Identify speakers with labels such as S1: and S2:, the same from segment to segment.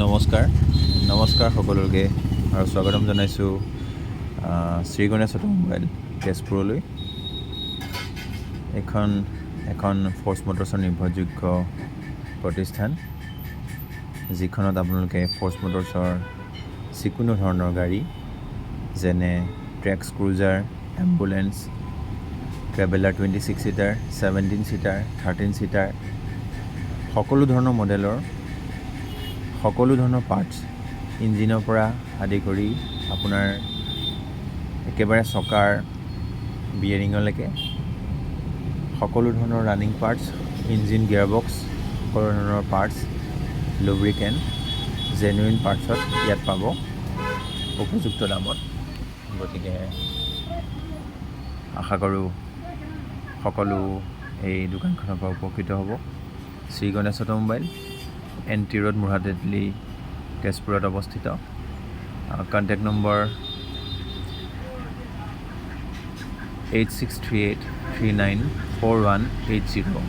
S1: নমস্কাৰ সকলোকে আৰু স্বাগতম জনাইছোঁ শ্ৰী গণেশ অটোমোবাইল তেজপুৰলৈ। এখন ফ'ৰ্চ মটৰ্ছৰ নিৰ্ভৰযোগ্য প্ৰতিষ্ঠান, যিখনত আপোনালোকে ফ'ৰ্চ মটৰ্ছৰ যিকোনো ধৰণৰ গাড়ী যেনে Trax cruiser, ambulance, traveller 26 seater, 17 seater, 13 seater, সকলো ধৰণৰ মডেলৰ সকলো ধৰণৰ পাৰ্টছ, ইঞ্জিনৰ পৰা আদি কৰি আপোনাৰ একেবাৰে চকাৰ বিয়েৰিঙলৈকে সকলো ধৰণৰ ৰানিং পাৰ্টছ, ইঞ্জিন গিয়াৰবক্স, সকলো ধৰণৰ পাৰ্টছ, লুব্ৰিকেণ্ট, জেনুইন পাৰ্টছত ইয়াত পাব উপযুক্ত দামত। গতিকে আশা কৰোঁ সকলো এই দোকানখনৰ পৰা উপকৃত হ'ব। Shri Ganesh automobile, NT road, Mudhatetli, তেজপুৰত অৱস্থিত। কণ্টেক্ট নম্বৰ 8638394180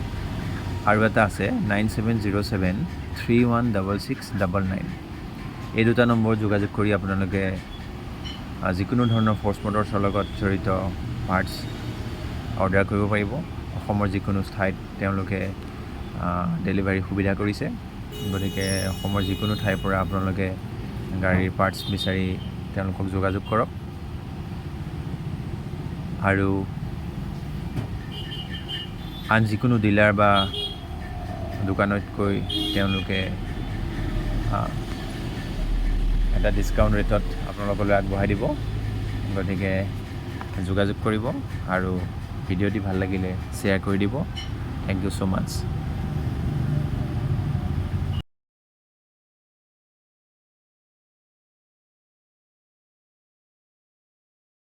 S1: আৰু এটা আছে 9707316699। এই দুটা নম্বৰ যোগাযোগ কৰি আপোনালোকে যিকোনো ধৰণৰ ফ'ৰ্চ মটৰ্ছৰ লগত জড়িত পাৰ্টছ অৰ্ডাৰ কৰিব পাৰিব। অসমৰ যিকোনো ঠাইত তেওঁলোকে ডেলিভাৰী সুবিধা কৰিছে। গতিকে অসমৰ যিকোনো ঠাইৰ পৰা আপোনালোকে গাড়ীৰ পাৰ্টছ বিচাৰি তেওঁলোকক যোগাযোগ কৰক। আৰু আন যিকোনো ডিলাৰ বা দোকানতকৈ তেওঁলোকে এটা ডিছকাউণ্ট ৰেটত আপোনালোকলৈ আগবঢ়াই দিব। গতিকে যোগাযোগ কৰিব আৰু ভিডিঅ'টি ভাল লাগিলে শ্বেয়াৰ কৰি দিব। Thank you so' much.